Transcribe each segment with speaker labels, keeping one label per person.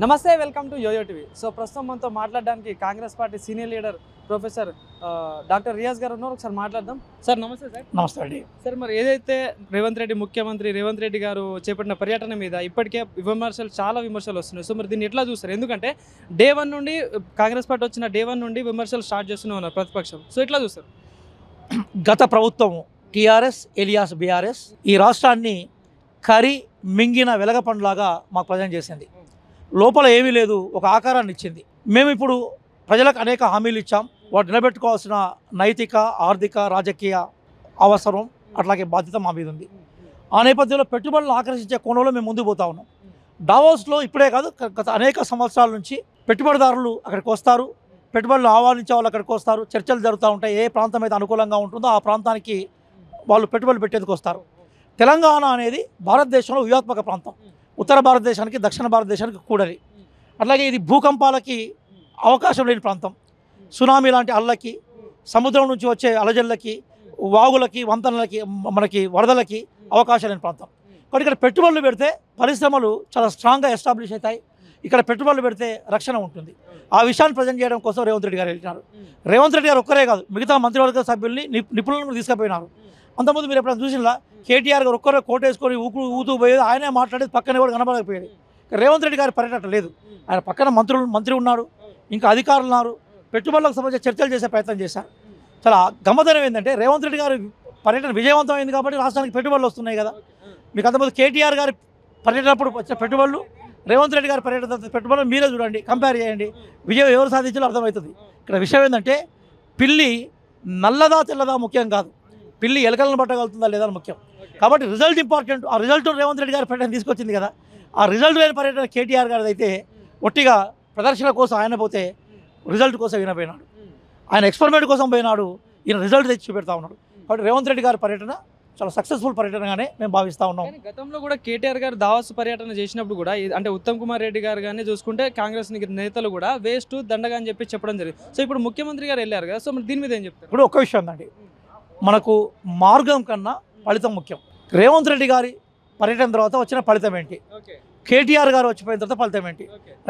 Speaker 1: నమస్తే, welcome to YOYO TV. So ప్రస్తుతం మనతో మాట్లాడడానికి Congress party senior leader professor doctor Riaz గారు ఉన్నారు. ఒకసారి మాట్లాడదాం. సార్ నమస్తే. సార్
Speaker 2: నమస్తే అండి.
Speaker 1: సార్, మరి ఏదైతే ముఖ్యమంత్రి రేవంత్ రెడ్డి గారు చేపట్టిన పర్యటన మీద ఇప్పటికే చాలా విమర్శలు వస్తున్నాయి. సో మరి దీన్ని ఎట్లా చూస్తారు? ఎందుకంటే డే 1 నుండి కాంగ్రెస్ పార్టీ వచ్చిన డే 1 నుండి విమర్శలు స్టార్ట్ చేస్తూనే ఉన్నారు ప్రతిపక్షం. సో ఎట్లా చూస్తారు?
Speaker 2: గత ప్రభుత్వం టీఆర్ఎస్ ఎలియాస్ బీఆర్ఎస్ ఈ రాష్ట్రాన్ని కరి మింగిన వెలగపండులాగా మాకు ప్రజెంట్ చేసింది. లోపల ఏమీ లేదు, ఒక ఆకారాన్ని ఇచ్చింది. మేము ఇప్పుడు ప్రజలకు అనేక హామీలు ఇచ్చాం. వాటి నిలబెట్టుకోవాల్సిన నైతిక, ఆర్థిక, రాజకీయ అవసరం అట్లాగే బాధ్యత మా మీద ఉంది. ఆ నేపథ్యంలో పెట్టుబడులను ఆకర్షించే కోణంలో మేము ముందుకు పోతా ఉన్నాం. డావోస్లో ఇప్పుడే కాదు, గత అనేక సంవత్సరాల నుంచి పెట్టుబడిదారులు అక్కడికి వస్తారు, పెట్టుబడులు ఆహ్వానించే వాళ్ళు అక్కడికి వస్తారు, చర్చలు జరుగుతూ ఉంటాయి. ఏ ప్రాంతం అయితే అనుకూలంగా ఉంటుందో ఆ ప్రాంతానికి వాళ్ళు పెట్టుబడులు పెట్టేందుకు వస్తారు. తెలంగాణ అనేది భారతదేశంలో వ్యూహాత్మక ప్రాంతం. ఉత్తర భారతదేశానికి, దక్షిణ భారతదేశానికి కూడలి. అట్లాగే ఇది భూకంపాలకి అవకాశం లేని ప్రాంతం. సునామీ లాంటి అల్లకి, సముద్రం నుంచి వచ్చే అలజల్లకి, వాగులకి, వంతెనలకి, మనకి వరదలకి అవకాశం లేని ప్రాంతం. కాబట్టి ఇక్కడ పెట్టుబడులు పెడితే పరిశ్రమలు చాలా స్ట్రాంగ్గా ఎస్టాబ్లిష్ అవుతాయి. ఇక్కడ పెట్టుబడులు పెడితే రక్షణ ఉంటుంది. ఆ విషయాన్ని ప్రజెంట్ చేయడం కోసం రేవంత్ రెడ్డి గారు వెళ్ళినారు. రేవంత్ రెడ్డి గారు ఒక్కరే కాదు, మిగతా మంత్రివర్గ సభ్యుల్ని, నిపుణులను తీసుకుపోయినారు. అంతకుముందు మీరు ఎప్పుడైనా చూసినా కేటీఆర్ గారు ఒక్కరే కోటేసుకొని ఊతూ పోయేది, ఆయనే మాట్లాడేది, పక్కన కూడా కనబడకపోయేది. రేవంత్ రెడ్డి గారి పర్యటన లేదు. ఆయన పక్కన మంత్రి ఉన్నాడు, ఇంకా అధికారులు ఉన్నారు, పెట్టుబడులకు సంబంధించి చర్చలు చేసే ప్రయత్నం చేశారు. చాలా గమ్మతనం ఏంటంటే రేవంత్ రెడ్డి గారి పర్యటన విజయవంతమైంది కాబట్టి రాష్ట్రానికి పెట్టుబడులు వస్తున్నాయి కదా. మీకు అంతకుముందు కేటీఆర్ గారి పర్యటనప్పుడు వచ్చిన పెట్టుబడులు, రేవంత్ రెడ్డి గారి పర్యటన పెట్టుబడులు మీరే చూడండి, కంపేర్ చేయండి. విజయం ఎవరు సాధించాలో అర్థమవుతుంది. ఇక్కడ విషయం ఏంటంటే పిల్లి నల్లదా తెల్లదా ముఖ్యం కాదు, పిల్లి ఎలకలను పట్టగలుగుతుందా లేదా ముఖ్యం. కాబట్టి రిజల్ట్ ఇంపార్టెంట్. ఆ రిజల్ట్ రేవంత్ రెడ్డి గారి పర్యటన తీసుకొచ్చింది కదా. ఆ రిజల్ట్ లేని పర్యటన కేటీఆర్ గారిది అయితే ఒట్టిగా ప్రదర్శన కోసం ఆయన పోతే రిజల్ట్ కోసం ఈయన పోయినాడు. ఆయన ఎక్స్పెరిమెంట్ కోసం పోయినాడు, ఈయన రిజల్ట్ తెచ్చి చూపెడతా ఉన్నాడు. కాబట్టి రేవంత్ రెడ్డి గారి పర్యటన చాలా సక్సెస్ఫుల్ పర్యటనగానే మేము భావిస్తూ ఉన్నాం.
Speaker 1: గతంలో కూడా కేటీఆర్ గారు దావోస్ పర్యటన చేసినప్పుడు కూడా అంటే ఉత్తమ్ కుమార్ రెడ్డి గారు కానీ చూసుకుంటే కాంగ్రెస్ నేతలు కూడా వేస్ట్ దండగా అని చెప్పడం జరిగింది. సో ఇప్పుడు ముఖ్యమంత్రి గారు వెళ్ళారు కదా, సో మరి దీని మీద ఏం చెప్తారు?
Speaker 2: ఇప్పుడు ఒక్క విషయం ఉందండి, మనకు మార్గం కన్నా ఫలితం ముఖ్యం. రేవంత్ రెడ్డి గారి పర్యటన తర్వాత వచ్చిన ఫలితం ఏంటి, కేటీఆర్ గారు వచ్చిపోయిన తర్వాత ఫలితం ఏంటి,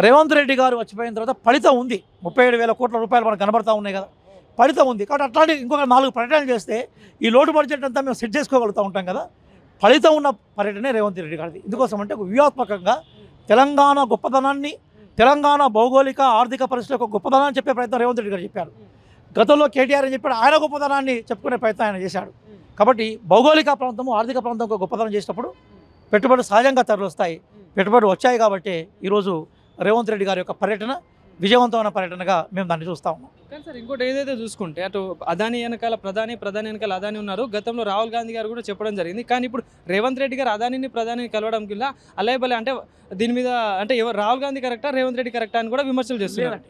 Speaker 2: రేవంత్ రెడ్డి గారు వచ్చిపోయిన తర్వాత ఫలితం ఉంది. 37,000 కోట్ల రూపాయలు మనకు కనబడతా ఉన్నాయి కదా, ఫలితం ఉంది. కాబట్టి అట్లాంటి ఇంకొక 4 పర్యటనలు చేస్తే ఈ లోటు బడ్జెట్ అంతా మేము సెట్ చేసుకోగలుగుతూ ఉంటాం కదా. ఫలితం ఉన్న పర్యటనే రేవంత్ రెడ్డి గారిది. ఎందుకోసం అంటే వ్యూహాత్మకంగా తెలంగాణ గొప్పతనాన్ని, తెలంగాణ భౌగోళిక ఆర్థిక పరిస్థితుల యొక్క గొప్పతనాన్ని చెప్పే ప్రయత్నం రేవంత్ రెడ్డి గారు చెప్పారు. గతంలో కేటీఆర్ అని చెప్పాడు, ఆయన గొప్పతనాన్ని చెప్పుకునే ప్రయత్నం ఆయన చేశాడు. కాబట్టి భౌగోళిక ప్రాంతము, ఆర్థిక ప్రాంతం గొప్పతనం చేసినప్పుడు పెట్టుబడులు సహజంగా తరలిస్తాయి. పెట్టుబడులు వచ్చాయి కాబట్టి ఈరోజు రేవంత్ రెడ్డి గారి యొక్క పర్యటన విజయవంతమైన పర్యటనగా మేము దాన్ని చూస్తూ ఉన్నాం.
Speaker 1: కానీ సార్ ఇంకోటి ఏదైతే చూసుకుంటే అటు అదాని వెనకాల ప్రధాని వెనకాల అదాని ఉన్నారు. గతంలో రాహుల్ గాంధీ గారు కూడా చెప్పడం జరిగింది. కానీ ఇప్పుడు రేవంత్ రెడ్డి గారు ప్రధానిని కలవడం కింద అలయబలే అంటే దీని మీద అంటే ఎవరు రాహుల్ గాంధీ కరెక్టా, రేవంత్ రెడ్డి కరెక్టా అని కూడా విమర్శలు చేస్తున్నారు.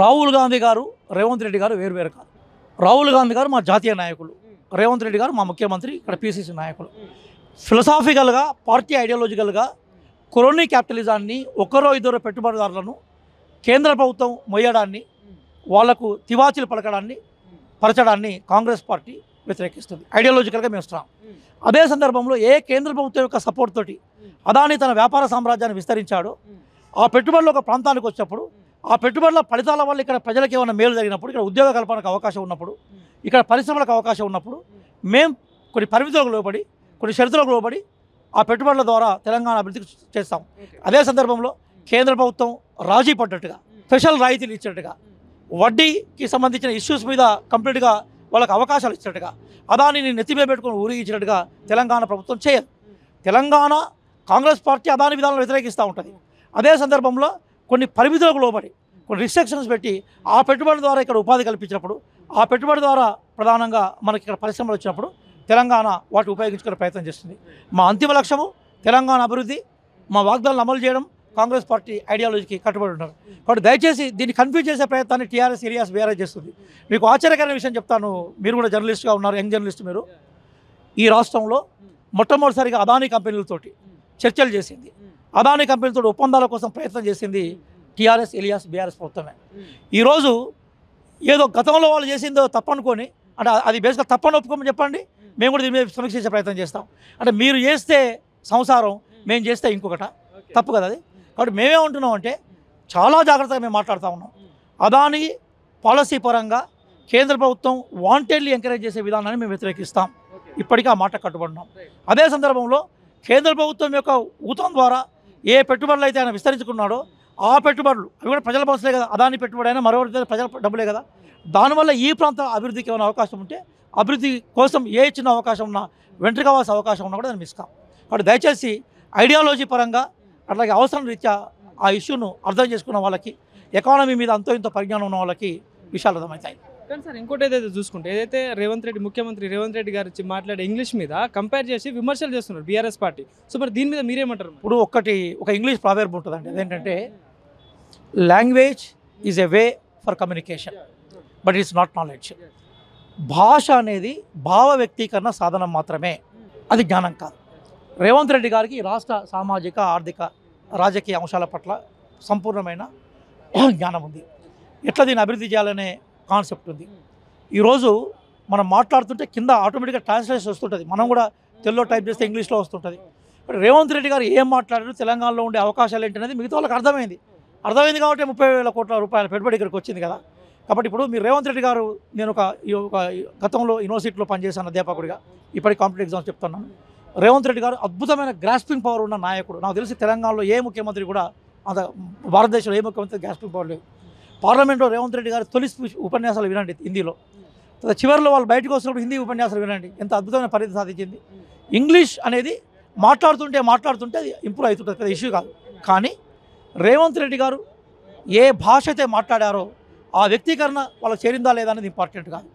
Speaker 2: రాహుల్ గాంధీ గారు, రేవంత్ రెడ్డి గారు వేరు కాదు. రాహుల్ గాంధీ గారు మా జాతీయ నాయకులు, రేవంత్ రెడ్డి గారు మా ముఖ్యమంత్రి, ఇక్కడ పీసీసీ నాయకులు. ఫిలసాఫికల్గా, పార్టీ ఐడియాలజికల్గా కొలోనీ క్యాపిటలిజాన్ని, ఒకరో ఇద్దరు పెట్టుబడిదారులను కేంద్ర ప్రభుత్వం మొయ్యడాన్ని, వాళ్లకు తివాచీలు పరచడాన్ని కాంగ్రెస్ పార్టీ వ్యతిరేకిస్తుంది. ఐడియాలజికల్గా మేము స్ట్రాంగ్. అదే సందర్భంలో ఏ కేంద్ర ప్రభుత్వం యొక్క సపోర్ట్ తోటి అదాని తన వ్యాపార సామ్రాజ్యాన్ని విస్తరించాడో, ఆ పెట్టుబడులు ఒక ప్రాంతానికి వచ్చినప్పుడు, ఆ పెట్టుబడుల ఫలితాల వల్ల ఇక్కడ ప్రజలకు ఏమైనా మేలు జరిగినప్పుడు, ఇక్కడ ఉద్యోగ కల్పనకు అవకాశం ఉన్నప్పుడు, ఇక్కడ పరిశ్రమలకు అవకాశం ఉన్నప్పుడు మేము కొన్ని పరిమితులకు లోబడి, కొన్ని షరతులకు లోబడి ఆ పెట్టుబడుల ద్వారా తెలంగాణ అభివృద్ధికి చేస్తాం. అదే సందర్భంలో కేంద్ర ప్రభుత్వం రాజీ పడ్డట్టుగా, స్పెషల్ రాయితీలు ఇచ్చినట్టుగా, వడ్డీకి సంబంధించిన ఇష్యూస్ మీద కంప్లీట్గా వాళ్ళకి అవకాశాలు ఇచ్చినట్టుగా, అదానిని నెత్తిమీద పెట్టుకొని ఊరిగించినట్టుగా తెలంగాణ ప్రభుత్వం చేయదు. తెలంగాణ కాంగ్రెస్ పార్టీ అదాని విధానాలను వ్యతిరేకిస్తూ ఉంటుంది. అదే సందర్భంలో కొన్ని పరిమితులకు లోబడి, కొన్ని రిస్ట్రిక్షన్స్ పెట్టి ఆ పెట్టుబడి ద్వారా ఇక్కడ ఉపాధి కల్పించినప్పుడు, ఆ పెట్టుబడి ద్వారా ప్రధానంగా మనకి ఇక్కడ పరిశ్రమలు వచ్చినప్పుడు తెలంగాణ వాటి ఉపయోగించుకునే ప్రయత్నం చేస్తుంది. మా అంతిమ లక్ష్యము తెలంగాణ అభివృద్ధి. మా వాగ్దానాలను అమలు చేయడం కాంగ్రెస్ పార్టీ ఐడియాలజీకి కట్టుబడి ఉన్నారు. కాబట్టి దయచేసి దీన్ని కన్ఫ్యూజ్ చేసే ప్రయత్నాన్ని టీఆర్ఎస్ ఎలియాస్ బీఆర్ఎస్ చేస్తుంది. మీకు ఆశ్చర్యకరమైన విషయం చెప్తాను, మీరు కూడా జర్నలిస్ట్గా ఉన్నారు, యంగ్ జర్నలిస్ట్ మీరు. ఈ రాష్ట్రంలో మొట్టమొదటిసారిగా అదానీ కంపెనీలతోటి చర్చలు చేసింది, అదానీ కంపెనీలతో ఒప్పందాల కోసం ప్రయత్నం చేసింది టీఆర్ఎస్ ఎలియాస్ బీఆర్ఎస్ ప్రభుత్వమే. ఈరోజు ఏదో గతంలో వాళ్ళు చేసిందో తప్పనుకొని, అంటే అది బేసిక్గా తప్పని ఒప్పుకోమని చెప్పండి, మేము కూడా దీని మీద సమీక్ష చేసే ప్రయత్నం చేస్తాం. అంటే మీరు చేస్తే సంసారం, మేము చేస్తే ఇంకొకట, తప్పు కదా అది. కాబట్టి మేమేమంటున్నాం అంటే చాలా జాగ్రత్తగా మేము మాట్లాడుతూ ఉన్నాం. అదాని పాలసీ పరంగా కేంద్ర ప్రభుత్వం వాంటెడ్లీ ఎంకరేజ్ చేసే విధానాన్ని మేము వ్యతిరేకిస్తాం. ఇప్పటికీ ఆ మాట కట్టుబడినాం. అదే సందర్భంలో కేంద్ర ప్రభుత్వం యొక్క ఊతం ద్వారా ఏ పెట్టుబడులు అయితే ఆయన విస్తరించుకున్నాడో ఆ పెట్టుబడులు అవి కూడా ప్రజల బస్సులే కదా. అదాని పెట్టుబడి అయినా మరొకటి ప్రజల డబ్బులే కదా. దానివల్ల ఈ ప్రాంత అభివృద్ధికి ఏమైనా అవకాశం ఉంటే అభివృద్ధి కోసం ఏ చిన్న అవకాశం ఉన్నా వెంటనే కావాల్సిన అవకాశం ఉన్నా కూడా దాన్ని మిస్కాం. కాబట్టి దయచేసి ఐడియాలజీ పరంగా అట్లాగే అవసరం రీత్యా ఆ ఇష్యూను అర్థం చేసుకున్న వాళ్ళకి, ఎకానమీ మీద అంతో ఇంతో పరిజ్ఞానం ఉన్న వాళ్ళకి విషయాలు అర్థమవుతాయి.
Speaker 1: కానీ సార్ ఇంకోటి ఏదైతే చూసుకుంటే ఏదైతే ముఖ్యమంత్రి రేవంత్ రెడ్డి గారు మాట్లాడే ఇంగ్లీష్ మీద కంపేర్ చేసి విమర్శలు చేస్తున్నారు బీఆర్ఎస్ పార్టీ. సో మరి దీని మీద మీరేమంటారు?
Speaker 2: ఇప్పుడు ఒక ఇంగ్లీష్ ప్రావెర్బ్ ఉంటుందండి. అదేంటంటే language is a way for communication but it's not knowledge. భాష అనేది భావ వ్యక్తీకరణ సాధనం మాత్రమే, అది జ్ఞానం కాదు. రేవంత్ రెడ్డి గారికి రాష్ట్ర సామాజిక ఆర్థిక రాజకీయ అంశాల పట్ల సంపూర్ణమైన జ్ఞానం ఉంది. ఎట్లా దీన్ని అభివృద్ధి చేయాలనే కాన్సెప్ట్ ఉంది. ఈరోజు మనం మాట్లాడుతుంటే కింద ఆటోమేటిక్గా ట్రాన్స్లేషన్ వస్తుంటుంది. మనం కూడా తెలుగులో టైప్ చేస్తే ఇంగ్లీష్లో వస్తుంటుంది. బట్ రేవంత్ రెడ్డి గారు ఏం మాట్లాడారు, తెలంగాణలో ఉండే అవకాశాలు ఏంటనేది మిగతా వాళ్ళకి అర్థమైంది కాబట్టి 30,000 కోట్ల రూపాయల పెట్టుబడి ఇక్కడికి వచ్చింది కదా. కాబట్టి ఇప్పుడు మీరు రేవంత్ రెడ్డి గారు, నేను ఒక గతంలో యూనివర్సిటీలో పనిచేశాను అధ్యాపకుడిగా, ఇప్పటికి కాంపిటేటివ్ ఎగ్జామ్స్ చెప్తున్నాను. రేవంత్ రెడ్డి గారు అద్భుతమైన గ్రాస్పింగ్ పవర్ ఉన్న నాయకుడు. నాకు తెలిసి తెలంగాణలో ఏ ముఖ్యమంత్రి కూడా అంత, భారతదేశంలో ఏ ముఖ్యమంత్రి గ్రాస్పింగ్ పవర్ లేదు. పార్లమెంట్లో రేవంత్ రెడ్డి గారు తొలి ఉపన్యాసాలు వినండి హిందీలో. చివరిలో వాళ్ళు బయటకు వస్తున్నప్పుడు హిందీ ఉపన్యాసాలు వినండి, ఎంత అద్భుతమైన పరిధి సాధించింది. ఇంగ్లీష్ అనేది మాట్లాడుతుంటే అది ఇంప్రూవ్ అవుతుంటుంది, పెద్ద ఇష్యూ కాదు. కానీ రేవంత్ రెడ్డి గారు ఏ భాష అయితే మాట్లాడారో ఆ వ్యక్తీకరణ వాళ్ళకి చేరిందా లేదా అనేది ఇంపార్టెంట్ కాదు.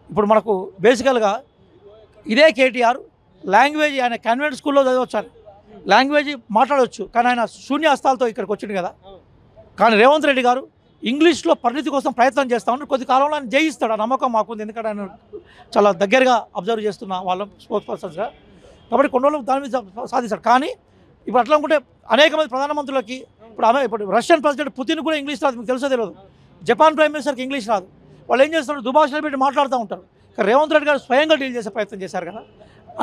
Speaker 2: ఇప్పుడు మనకు బేసికల్గా ఇదే కేటీఆర్ లాంగ్వేజ్ ఆయన కాన్వెంట్ స్కూల్లో చదవచ్చు, లాంగ్వేజ్ మాట్లాడవచ్చు, కానీ ఆయన శూన్య హస్తాలతో ఇక్కడికి వచ్చింది కదా. కానీ రేవంత్ రెడ్డి గారు ఇంగ్లీష్లో పరిణితి కోసం ప్రయత్నం చేస్తా ఉన్నారు. కొద్ది కాలంలో ఆయన జయిస్తాడు, ఆ నమ్మకం మాకుంది. ఎందుకంటే ఆయన చాలా దగ్గరగా అబ్జర్వ్ చేస్తున్న వాళ్ళ స్పోర్ట్స్ పర్సన్స్గా, కాబట్టి కొన్ని రోజులు దాని మీద సాధిస్తాడు. కానీ ఇప్పుడు అట్లా అనుకుంటే అనేక మంది ప్రధానమంత్రులకి, ఇప్పుడు రష్యన్ ప్రెసిడెంట్ పుతిన్ కూడా ఇంగ్లీష్ రాదు, మీకు తెలుసో తెలియదు. జపాన్ ప్రైమ్ మినిస్టర్కి ఇంగ్లీష్ రాదు. వాళ్ళు ఏం చేస్తున్నారు, దుభాషలు పెట్టి మాట్లాడుతూ ఉంటారు. రేవంత్ రెడ్డి గారు స్వయంగా డీల్ చేసే ప్రయత్నం చేశారు కదా.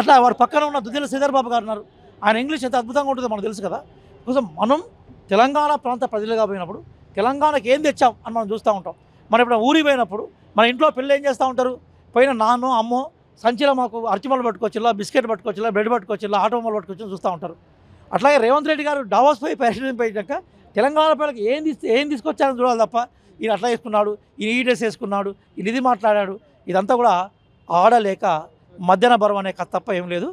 Speaker 2: అట్లా వారి పక్కన ఉన్న దుద్దిల శ్రీధర్ బాబు గారు ఉన్నారు, ఆయన ఇంగ్లీష్ ఎంత అద్భుతంగా ఉంటుందో మనకు తెలుసు కదా. కోసం మనం తెలంగాణ ప్రాంత ప్రజలుగా పోయినప్పుడు తెలంగాణకి ఏం తెచ్చాం అని మనం చూస్తూ ఉంటాం. మనం ఇప్పుడు ఊరికి పోయినప్పుడు మన ఇంట్లో పిల్లలు ఏం చేస్తూ ఉంటారు, పోయిన నాన్నో అమ్మో సంచిలో మాకు అరటిమలు పట్టుకొచ్చిల్లా, బిస్కెట్ పట్టుకొచ్చిల్లా, బ్రెడ్ పట్టుకొచ్చిల్లా, ఆటోమలు పట్టుకొచ్చి చూస్తూ ఉంటారు. అట్లాగే రేవంత్ రెడ్డి గారు డావోస్ పోయి పర్యటన పోయాక తెలంగాణ పిల్లలకి ఏం తీసుకొచ్చారని చూడాలి తప్ప, ఈయన అట్లా వేసుకున్నాడు, ఈయన ఈ డ్రెస్ వేసుకున్నాడు, ఈయన ఇది మాట్లాడాడు, ఇదంతా కూడా ఆడలేక మధ్యాహ్న బరం అనే కథ తప్ప ఏం లేదు.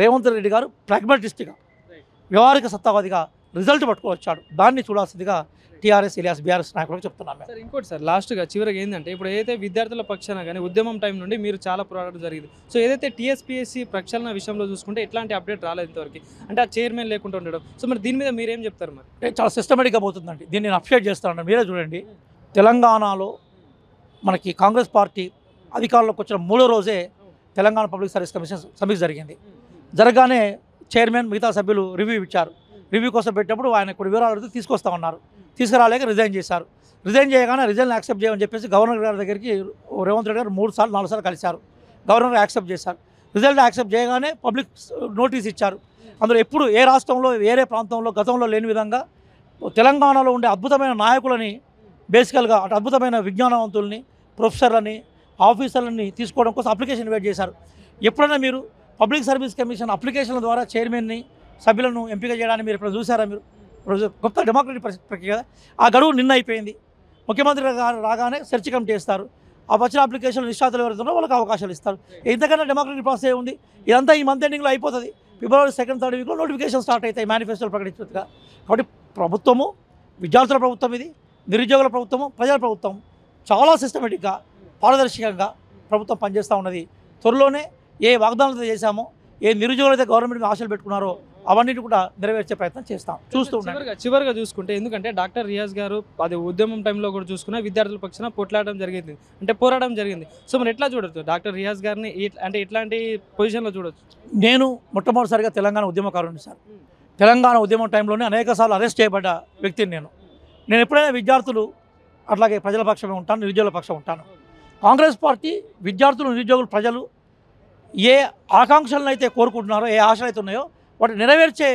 Speaker 2: రేవంత్ రెడ్డి గారు ప్రాగ్మాటిస్ట్గా, వ్యవహారిక సత్తావాదిగా రిజల్ట్ పట్టుకోవచ్చాడు. దాన్ని చూడాల్సిందిగా టీఆర్ఎస్ ఇలియాస్ బీఆర్ఎస్ నాయకులకు చెప్తున్నాను.
Speaker 1: సార్ ఇంకోటి సార్ లాస్ట్గా చివరికి ఏంటంటే, ఇప్పుడు ఏదైతే విద్యార్థుల పక్షాన కానీ ఉద్యమం టైం నుండి మీరు చాలా పోరాటం జరిగింది. సో ఏదైతే టీఎస్పీఎస్సీ ప్రక్షాళన విషయంలో చూసుకుంటే ఎట్లాంటి అప్డేట్ రాలేదు ఇంతవరకు, అంటే ఆ చైర్మన్ లేకుండా ఉండడం. సో మరి దీని మీద మీరేం చెప్తారు? మరి
Speaker 2: చాలా సిస్టమేటిక్గా పోతుందండి. దీన్ని నేను అప్డేట్ చేస్తాను, మీరే చూడండి. తెలంగాణలో మనకి కాంగ్రెస్ పార్టీ అధికారంలోకి వచ్చిన 3వ రోజే తెలంగాణ పబ్లిక్ సర్వీస్ కమిషన్ సమీక్ష జరిగింది. జరగానే చైర్మన్ మిగతా సభ్యులు రివ్యూ ఇచ్చారు. రివ్యూ కోసం పెట్టినప్పుడు ఆయన కొన్ని వివరాలు అడిగితే తీసుకొస్తామన్నారు. తీసుకురాలేక రిజైన్ చేశారు. రిజైన్ చేయగానే రిజైన్ యాక్సెప్ట్ చేయమని చెప్పేసి గవర్నర్ గారి దగ్గరికి రేవంత్ రెడ్డి గారు 3 సార్లు 4 సార్లు కలిశారు. గవర్నర్ యాక్సెప్ట్ చేశారు. రిజల్ట్ యాక్సెప్ట్ చేయగానే పబ్లిక్ నోటీస్ ఇచ్చారు. అందులో ఎప్పుడు ఏ రాష్ట్రంలో వేరే ప్రాంతంలో గతంలో లేని విధంగా తెలంగాణలో ఉండే అద్భుతమైన నాయకులని, బేసికల్గా అటు అద్భుతమైన విజ్ఞానవంతుల్ని, ప్రొఫెసర్లని, ఆఫీసర్లని తీసుకోవడం కోసం అప్లికేషన్ ఇన్వైట్ చేశారు. ఎప్పుడైనా మీరు పబ్లిక్ సర్వీస్ కమిషన్ అప్లికేషన్ల ద్వారా చైర్మన్ని, సభ్యులను ఎంపిక చేయడానికి మీరు ఇప్పుడు చూసారా? మీరు గొప్ప డెమోక్రటిక్ ప్రక్రియ కదా. ఆ గడువు నిన్న అయిపోయింది. ముఖ్యమంత్రి గారు రాగానే సెర్చ్ కమిటీ చేస్తారు. ఆ వచ్చిన అప్లికేషన్లు నిష్ఠాతులు ఎవరుతున్నారో వాళ్ళకి అవకాశాలు ఇస్తారు. ఇంతకన్నా డెమోక్రటిక్ ప్రాసెస్ ఉంది. ఇదంతా ఈ మంత్ ఎండింగ్లో అయిపోతుంది. ఫిబ్రవరి 2nd, 3rd వీక్లో నోటిఫికేషన్ స్టార్ట్ అవుతాయి మేనిఫెస్టోలు ప్రకటించినట్టుగా. కాబట్టి ప్రభుత్వము, విద్యార్థుల ప్రభుత్వం ఇది, నిరుద్యోగుల ప్రభుత్వము, ప్రజల ప్రభుత్వం చాలా సిస్టమేటిక్గా, పారదర్శకంగా ప్రభుత్వం పనిచేస్తూ ఉన్నది. త్వరలోనే ఏ వాగ్దానాలు చేశామో, ఏ నిరుద్యోగులు అయితే గవర్నమెంట్ మీద ఆశలు పెట్టుకున్నారో అవన్నిటి కూడా నెరవేర్చే ప్రయత్నం చేస్తాం. చూస్తూ
Speaker 1: చివరిగా చూసుకుంటే, ఎందుకంటే డాక్టర్ రియాజ్ గారు అది ఉద్యమం టైంలో కూడా చూసుకున్న విద్యార్థుల పక్షాన పోట్లాడడం జరిగింది, అంటే పోరాటం జరిగింది. సో మరి ఎట్లా చూడొచ్చు డాక్టర్ రియాజ్ గారిని, అంటే ఎట్లాంటి పొజిషన్లో చూడొచ్చు?
Speaker 2: నేను మొట్టమొదటిసారిగా తెలంగాణ ఉద్యమకారుని సార్. తెలంగాణ ఉద్యమం టైంలోనే అనేక సార్లు అరెస్ట్ చేయబడ్డ వ్యక్తిని నేను ఎప్పుడైనా విద్యార్థులు అట్లాగే ప్రజల పక్షమే ఉంటాను, నిరుద్యోగుల పక్షం ఉంటాను. కాంగ్రెస్ పార్టీ విద్యార్థులు, నిరుద్యోగులు, ప్రజలు ఏ ఆకాంక్షలను అయితే కోరుకుంటున్నారో, ఏ ఆశలు అయితే ఉన్నాయో వాటిని నెరవేర్చే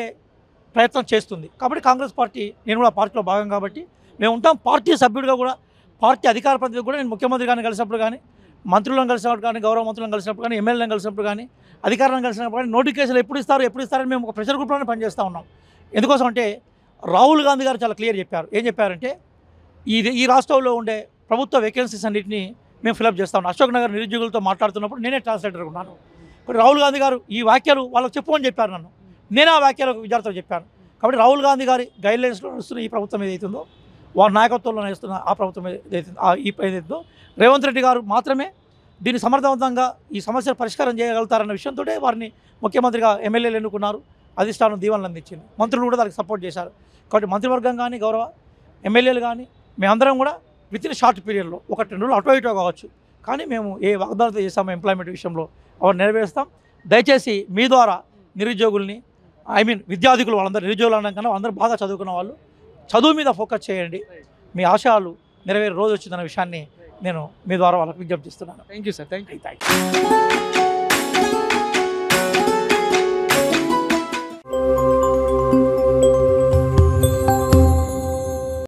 Speaker 2: ప్రయత్నం చేస్తుంది. కాబట్టి కాంగ్రెస్ పార్టీ, నేను కూడా పార్టీలో భాగం కాబట్టి మేము ఉంటాం. పార్టీ సభ్యుడిగా కూడా, పార్టీ అధికార ప్రతినిధి కూడా నేను ముఖ్యమంత్రి గారిని కలిసినప్పుడు కానీ, మంత్రులను కలిసినప్పుడు కానీ, గౌరవ మంత్రులను కలిసినప్పుడు కానీ, ఎమ్మెల్యేలను కలిసినప్పుడు కానీ, అధికారులను కలిసినప్పుడు కానీ నోటిఫికేషన్లు ఎప్పుడు ఇస్తారని మేము ఒక ప్రెషర్ గ్రూప్లోనే పనిచేస్తూ ఉన్నాం. ఎందుకోసం అంటే రాహుల్ గాంధీ గారు చాలా క్లియర్ చెప్పారు. ఏం చెప్పారంటే ఈ రాష్ట్రంలో ఉండే ప్రభుత్వ వేకెన్సీస్ అన్నింటినీ మేము ఫిలప్ చేస్తా ఉన్నాం. అశోక్ నగర్ నిరుద్యోగులతో మాట్లాడుతున్నప్పుడు నేనే ట్రాన్స్లేటర్గా ఉన్నాను. ఇప్పుడు రాహుల్ గాంధీ గారు ఈ వ్యాఖ్యలు వాళ్ళకి చెప్పమని చెప్పారు నన్ను. నేనే ఆ వ్యాఖ్యలకు విద్యార్థులకు చెప్పాను. కాబట్టి రాహుల్ గాంధీ గారి గైడ్లైన్స్లో నడుస్తున్న ఈ ప్రభుత్వం ఏదైతుందో, వారి నాయకత్వంలో నడుస్తున్న ఆ ప్రభుత్వం ఏదైతుందో, రేవంత్ రెడ్డి గారు మాత్రమే దీన్ని సమర్థవంతంగా ఈ సమస్యను పరిష్కారం చేయగలుగుతారన్న విషయంతో వారిని ముఖ్యమంత్రిగా ఎమ్మెల్యేలు ఎన్నుకున్నారు. అధిష్టానం దీవెనలు అందించింది. మంత్రులు కూడా దానికి సపోర్ట్ చేశారు. కాబట్టి మంత్రివర్గం కానీ, గౌరవ ఎమ్మెల్యేలు కానీ, మేమందరం కూడా విత్ ఇన్ షార్ట్ పీరియడ్లో 1-2 రోజులు అటు ఇటు కావచ్చు, కానీ మేము ఏ వాగ్దానం చేస్తామో ఎంప్లాయ్మెంట్ విషయంలో అవన్నీ నెరవేరుస్తాం. దయచేసి మీ ద్వారా నిరుద్యోగుల్ని, విద్యార్థికులు, వాళ్ళందరూ నిరుద్యోగులు అనడం కన్నా అందరూ బాగా చదువుకున్న వాళ్ళు చదువు మీద ఫోకస్ చేయండి. మీ ఆశయాలు నెరవేరే రోజు వచ్చిందన్న విషయాన్ని నేను మీ ద్వారా వాళ్ళకి విజ్ఞప్తి చేస్తున్నాను.
Speaker 1: Thank you sir. Thank you.